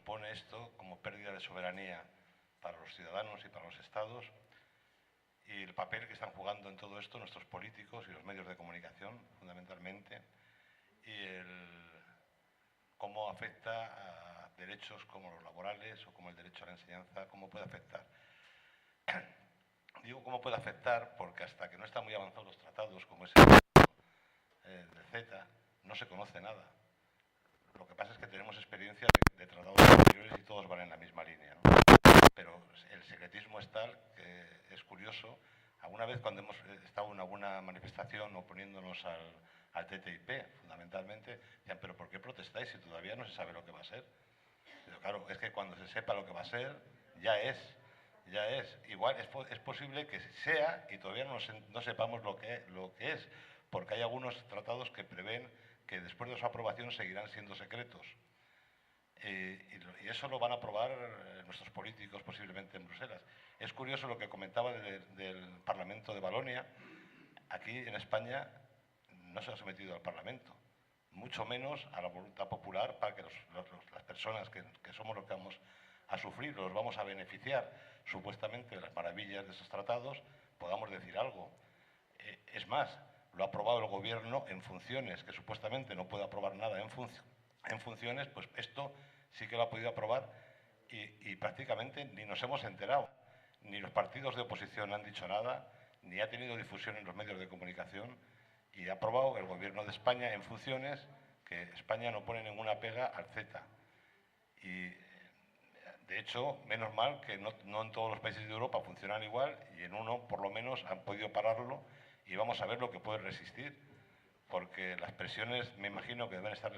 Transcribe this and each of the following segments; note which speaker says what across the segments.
Speaker 1: supone esto como pérdida de soberanía para los ciudadanos y para los estados, y el papel que están jugando en todo esto nuestros políticos y los medios de comunicación, fundamentalmente, y cómo afecta a derechos como los laborales o como el derecho a la enseñanza, cómo puede afectar. Digo cómo puede afectar porque hasta que no están muy avanzados los tratados, como es el de CETA, no se conoce nada. Lo que pasa es que tenemos experiencia de tratados anteriores y todos van en la misma línea, ¿no? Pero el secretismo es tal que es curioso. Alguna vez cuando hemos estado en alguna manifestación oponiéndonos al TTIP, fundamentalmente, decían, pero ¿por qué protestáis si todavía no se sabe lo que va a ser? Pero claro, es que cuando se sepa lo que va a ser, ya es. Igual es posible que sea y todavía no sepamos lo que es, porque hay algunos tratados que prevén que después de su aprobación seguirán siendo secretos. Y eso lo van a aprobar nuestros políticos posiblemente en Bruselas. Es curioso lo que comentaba del Parlamento de Valonia. Aquí en España no se ha sometido al Parlamento, mucho menos a la voluntad popular para que las personas que somos los que vamos a sufrir, los vamos a beneficiar supuestamente de las maravillas de esos tratados, podamos decir algo. Es más, lo ha aprobado el gobierno en funciones, que supuestamente no puede aprobar nada en funciones, pues esto sí que lo ha podido aprobar y prácticamente ni nos hemos enterado, ni los partidos de oposición han dicho nada, ni ha tenido difusión en los medios de comunicación, y ha aprobado el gobierno de España en funciones que España no pone ninguna pega al CETA. Y de hecho, menos mal que no en todos los países de Europa funcionan igual, y en uno por lo menos han podido pararlo, y vamos a ver lo que puede resistir, porque las presiones, me imagino que deben estar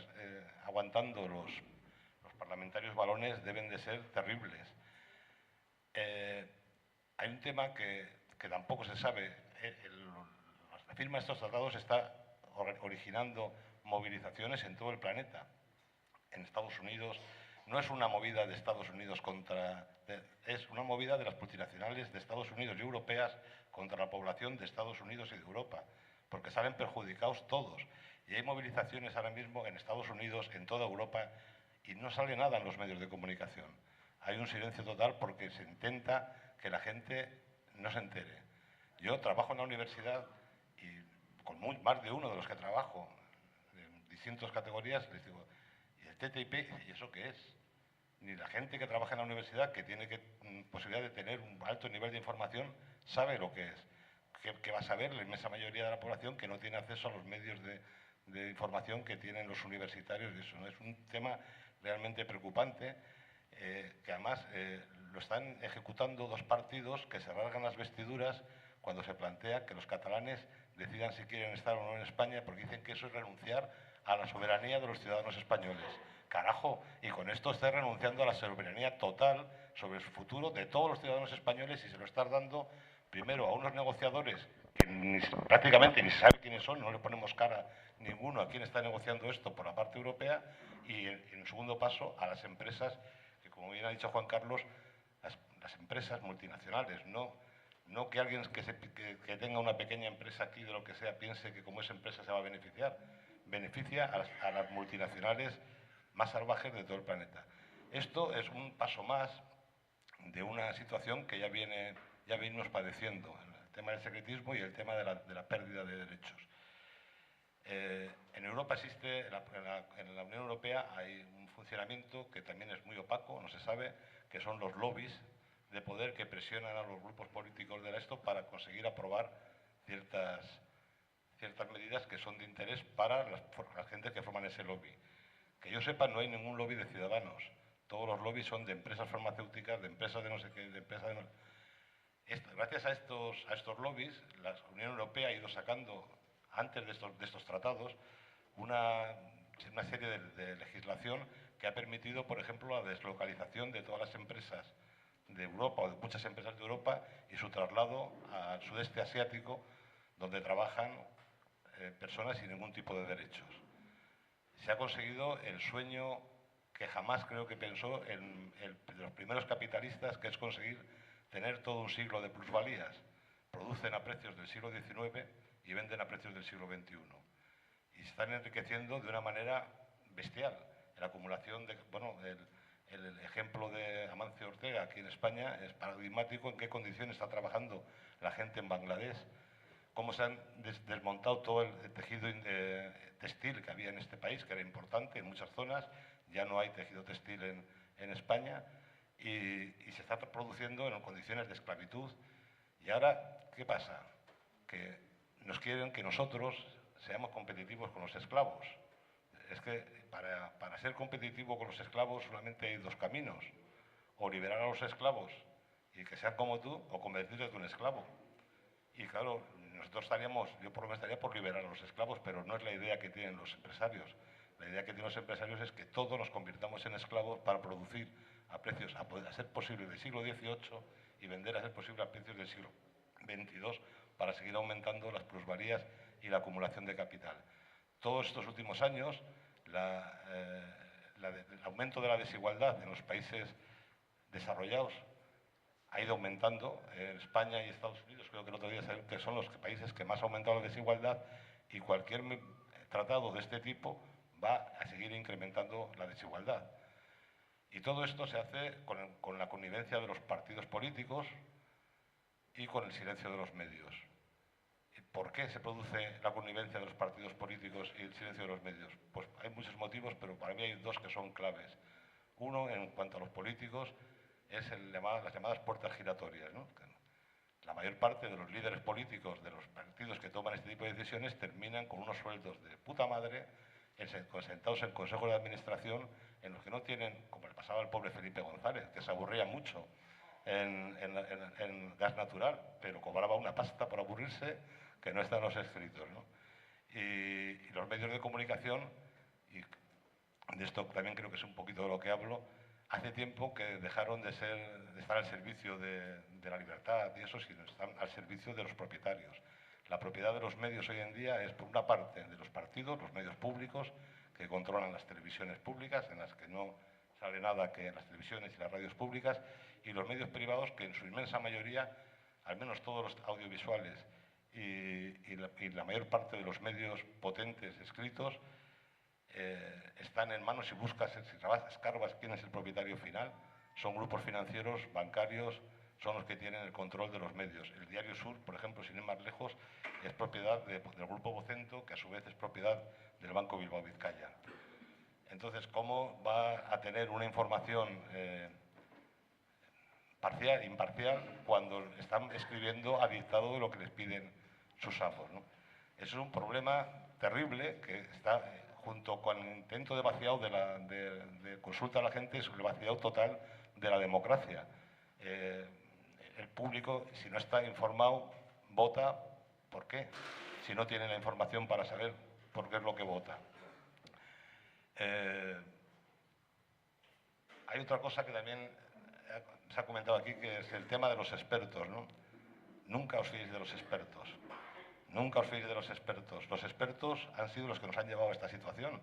Speaker 1: aguantando los parlamentarios valones, deben de ser terribles. Hay un tema que tampoco se sabe. La firma de estos tratados está originando movilizaciones en todo el planeta. En Estados Unidos no es una movida de Estados Unidos es una movida de las multinacionales de Estados Unidos y europeas contra la población de Estados Unidos y de Europa, porque salen perjudicados todos. Y hay movilizaciones ahora mismo en Estados Unidos, en toda Europa, y no sale nada en los medios de comunicación. Hay un silencio total porque se intenta que la gente no se entere. Yo trabajo en la universidad y con más de uno de los que trabajo en distintas categorías les digo, ¿y el TTIP? ¿Y eso qué es? Ni la gente que trabaja en la universidad, que tiene posibilidad de tener un alto nivel de información, sabe lo que es. ¿Qué va a saber la inmensa mayoría de la población que no tiene acceso a los medios de información que tienen los universitarios? Y eso, ¿no? Es un tema realmente preocupante, que además lo están ejecutando dos partidos que se rasgan las vestiduras cuando se plantea que los catalanes decidan si quieren estar o no en España, porque dicen que eso es renunciar a la soberanía de los ciudadanos españoles. Carajo, y con esto estás renunciando a la soberanía total sobre el futuro de todos los ciudadanos españoles y se lo estás dando primero a unos negociadores que prácticamente ni se sabe quiénes son, no le ponemos cara ninguno a quién está negociando esto por la parte europea, y en segundo paso a las empresas, que como bien ha dicho Juan Carlos, las empresas multinacionales, no que alguien que tenga una pequeña empresa aquí de lo que sea piense que como esa empresa se va a beneficiar. Beneficia a las multinacionales más salvajes de todo el planeta. Esto es un paso más de una situación que ya venimos padeciendo, el tema del secretismo y el tema de la pérdida de derechos. En Europa existe, en la Unión Europea hay un funcionamiento que también es muy opaco, no se sabe, que son los lobbies de poder que presionan a los grupos políticos de esto para conseguir aprobar ciertas medidas que son de interés para las gentes que forman ese lobby. Que yo sepa, no hay ningún lobby de ciudadanos. Todos los lobbies son de empresas farmacéuticas, de empresas de no sé qué, de empresas de no... Gracias a estos lobbies, la Unión Europea ha ido sacando, antes de estos tratados, una serie de legislación que ha permitido, por ejemplo, la deslocalización de todas las empresas de Europa o de muchas empresas de Europa y su traslado al sudeste asiático, donde trabajan personas sin ningún tipo de derechos. Se ha conseguido el sueño que jamás creo que pensó de los primeros capitalistas, que es conseguir tener todo un siglo de plusvalías. Producen a precios del siglo XIX y venden a precios del siglo XXI. Y se están enriqueciendo de una manera bestial. La acumulación el ejemplo de Amancio Ortega aquí en España es paradigmático en qué condiciones está trabajando la gente en Bangladesh, cómo se han desmontado todo el tejido textil que había en este país, que era importante en muchas zonas. Ya no hay tejido textil en España y se está produciendo en condiciones de esclavitud. Y ahora, ¿qué pasa? Que nos quieren que nosotros seamos competitivos con los esclavos. Es que para ser competitivo con los esclavos solamente hay dos caminos: o liberar a los esclavos y que sean como tú, o convertirte en un esclavo. Y claro, nosotros yo por lo menos estaría por liberar a los esclavos, pero no es la idea que tienen los empresarios. La idea que tienen los empresarios es que todos nos convirtamos en esclavos para producir a precios, a ser posible, del siglo XVIII y vender a ser posible a precios del siglo XXII para seguir aumentando las plusvalías y la acumulación de capital. Todos estos últimos años, el aumento de la desigualdad en los países desarrollados ha ido aumentando. En España y Estados Unidos, creo que el otro día sabía que son los países que más ha aumentado la desigualdad, y cualquier tratado de este tipo va a seguir incrementando la desigualdad. Y todo esto se hace con la connivencia de los partidos políticos y con el silencio de los medios. ¿Por qué se produce la connivencia de los partidos políticos y el silencio de los medios? Pues hay muchos motivos, pero para mí hay dos que son claves. Uno, en cuanto a los políticos, es las llamadas puertas giratorias, ¿no? La mayor parte de los líderes políticos de los partidos que toman este tipo de decisiones terminan con unos sueldos de puta madre, sentados en consejos de administración en los que no tienen, como le pasaba al pobre Felipe González, que se aburría mucho en gas natural, pero cobraba una pasta por aburrirse que no está en los escritos, ¿no? Y los medios de comunicación, y de esto también creo que es un poquito de lo que hablo, hace tiempo que dejaron de estar al servicio de la libertad y eso, sino están al servicio de los propietarios. La propiedad de los medios hoy en día es, por una parte, de los partidos, los medios públicos, que controlan las televisiones públicas, en las que no sale nada que en las televisiones y las radios públicas, y los medios privados, que en su inmensa mayoría, al menos todos los audiovisuales y la mayor parte de los medios potentes escritos, están en manos, si buscas, si escarbas quién es el propietario final, son grupos financieros, bancarios, son los que tienen el control de los medios. El Diario Sur, por ejemplo, sin ir más lejos, es propiedad del Grupo Vocento, que a su vez es propiedad del Banco Bilbao Vizcaya. Entonces, ¿cómo va a tener una información imparcial, cuando están escribiendo a dictado de lo que les piden sus amos, ¿no? Eso es un problema terrible que está junto con el intento de vaciado de consulta a la gente, es el vaciado total de la democracia. El público, si no está informado, vota. ¿Por qué? Si no tiene la información para saber por qué es lo que vota. Hay otra cosa que también se ha comentado aquí, que es el tema de los expertos, ¿no? Nunca os fiéis de los expertos. Nunca os fiéis de los expertos. Los expertos han sido los que nos han llevado a esta situación.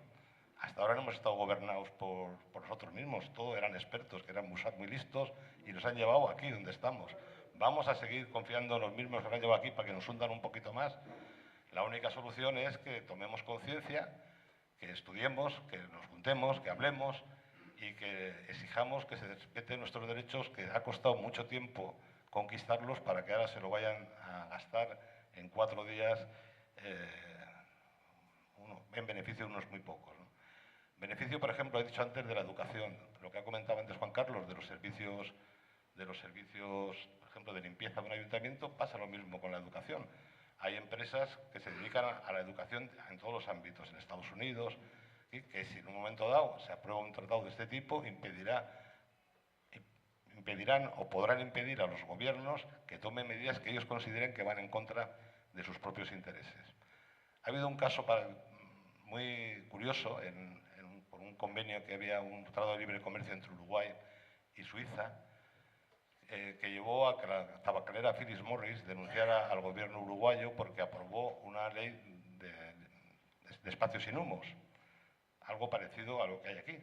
Speaker 1: Hasta ahora no hemos estado gobernados por nosotros mismos. Todos eran expertos, que eran muy listos, y nos han llevado aquí donde estamos. ¿Vamos a seguir confiando en los mismos que nos han llevado aquí para que nos hundan un poquito más? La única solución es que tomemos conciencia, que estudiemos, que nos juntemos, que hablemos y que exijamos que se respeten nuestros derechos, que ha costado mucho tiempo conquistarlos, para que ahora se lo vayan a gastar en 4 días en beneficio de unos muy pocos, ¿no? Beneficio, por ejemplo, he dicho antes, de la educación. Lo que ha comentado antes Juan Carlos, de los servicios, por ejemplo, de limpieza de un ayuntamiento, pasa lo mismo con la educación. Hay empresas que se dedican a la educación en todos los ámbitos, en Estados Unidos, y que si en un momento dado se aprueba un tratado de este tipo, impedirán o podrán impedir a los gobiernos que tomen medidas que ellos consideren que van en contra de sus propios intereses. Ha habido un caso muy curioso por un convenio que había, un tratado de libre comercio entre Uruguay y Suiza, que llevó a que la tabacalera Philip Morris denunciara al gobierno uruguayo porque aprobó una ley de espacios sin humos, algo parecido a lo que hay aquí.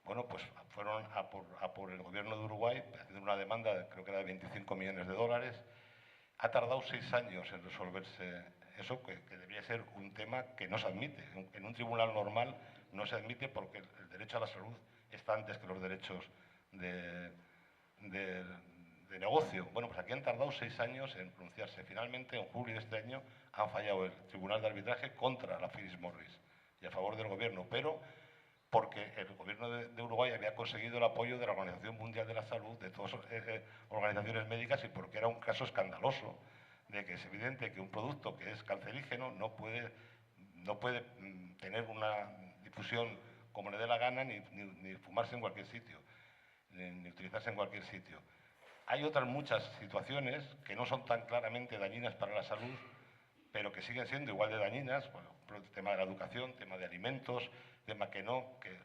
Speaker 1: Bueno, pues fueron a por el gobierno de Uruguay, haciendo una demanda, creo que era de 25 millones de dólares. Ha tardado 6 años en resolverse eso, que debería ser un tema que no se admite. En un tribunal normal no se admite, porque el derecho a la salud está antes que los derechos de, de, de negocio. Bueno, pues aquí han tardado 6 años en pronunciarse. Finalmente, en julio de este año, han fallado el Tribunal de Arbitraje contra la Philip Morris y a favor del gobierno, pero porque el gobierno de Uruguay había conseguido el apoyo de la Organización Mundial de la Salud, de todas organizaciones médicas, y porque era un caso escandaloso de que es evidente que un producto que es cancerígeno no puede tener una difusión como le dé la gana, ni fumarse en cualquier sitio, ni utilizarse en cualquier sitio. Hay otras muchas situaciones que no son tan claramente dañinas para la salud, pero que siguen siendo igual de dañinas, bueno, el tema de la educación, tema de alimentos, tema que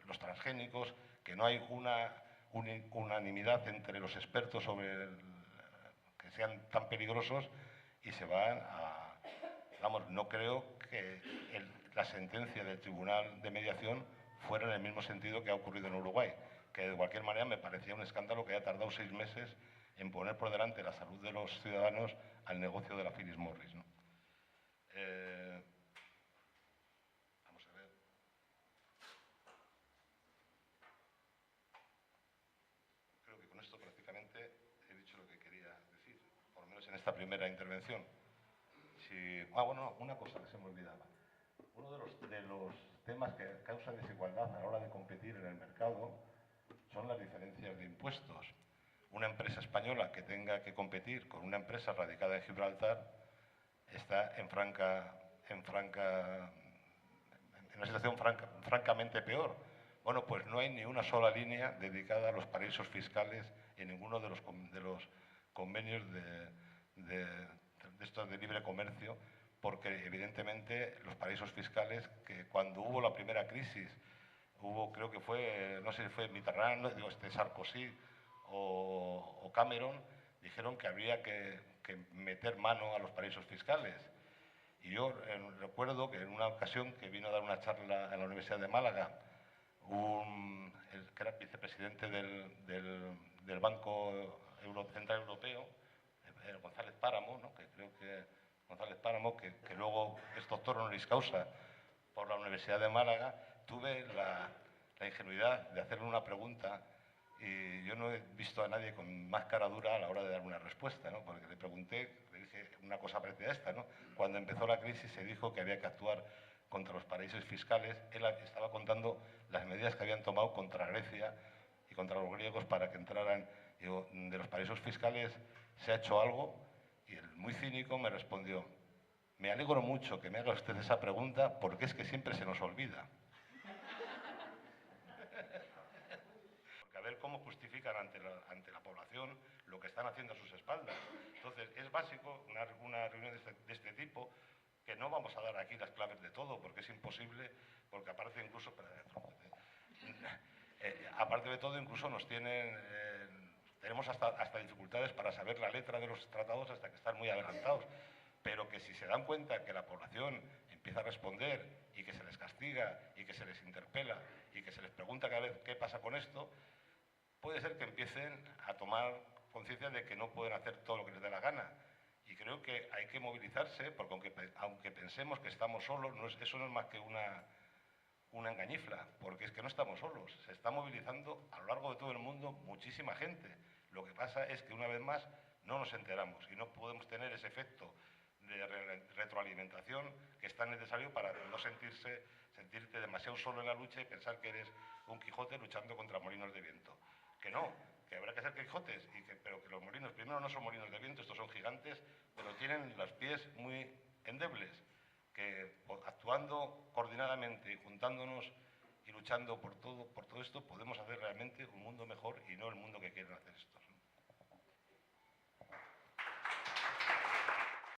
Speaker 1: los transgénicos, que no hay una unanimidad entre los expertos sobre que sean tan peligrosos y se van a... Vamos, no creo que la sentencia del Tribunal de Mediación fuera en el mismo sentido que ha ocurrido en Uruguay, que de cualquier manera me parecía un escándalo que haya tardado 6 meses en poner por delante la salud de los ciudadanos al negocio de la Philip Morris, ¿no? Vamos a ver. Creo que con esto prácticamente he dicho lo que quería decir, por lo menos en esta primera intervención. Bueno, una cosa que se me olvidaba. Uno de los temas que causa desigualdad a la hora de competir en el mercado son las diferencias de impuestos. Una empresa española que tenga que competir con una empresa radicada en Gibraltar está en una situación francamente peor. Bueno, pues no hay ni una sola línea dedicada a los paraísos fiscales en ninguno de los convenios de estos de libre comercio, porque evidentemente los paraísos fiscales, que cuando hubo la primera crisis, creo que fue, no sé si fue Mitterrand, Sarkozy o Cameron, dijeron que habría que meter mano a los paraísos fiscales. Y yo recuerdo que en una ocasión que vino a dar una charla en la Universidad de Málaga, el que era vicepresidente del Banco Central Europeo, González Páramo, ¿no? Que creo que González Páramo, que luego es doctor honoris causa por la Universidad de Málaga, tuve la ingenuidad de hacerle una pregunta y yo no he visto a nadie con más cara dura a la hora de dar una respuesta, ¿no? Porque le pregunté, le dije una cosa parecida a esta, ¿no? Cuando empezó la crisis se dijo que había que actuar contra los paraísos fiscales. Él estaba contando las medidas que habían tomado contra Grecia y contra los griegos para que entraran. Digo, de los paraísos fiscales se ha hecho algo, y él, muy cínico, me respondió: me alegro mucho que me haga usted esa pregunta porque es que siempre se nos olvida. Porque a ver cómo justifican ante la población lo que están haciendo a sus espaldas. Entonces, es básico una reunión de este tipo, que no vamos a dar aquí las claves de todo, porque es imposible, porque aparte incluso... aparte de todo, incluso nos tenemos hasta dificultades para saber la letra de los tratados hasta que están muy adelantados. Pero que si se dan cuenta que la población empieza a responder y que se les castiga y que se les interpela y que se les pregunta cada vez qué pasa con esto, puede ser que empiecen a tomar conciencia de que no pueden hacer todo lo que les dé la gana. Y creo que hay que movilizarse, porque aunque pensemos que estamos solos, eso no es más que una engañifla, porque es que no estamos solos. Se está movilizando a lo largo de todo el mundo muchísima gente. Lo que pasa es que una vez más no nos enteramos y no podemos tener ese efecto de retroalimentación que es tan necesario para no sentirte demasiado solo en la lucha y pensar que eres un Quijote luchando contra molinos de viento. Que no, que habrá que ser Quijotes, pero que los molinos primero no son molinos de viento, estos son gigantes, pero tienen los pies muy endebles, que actuando coordinadamente y juntándonos y luchando por todo esto podemos hacer realmente un mundo mejor y no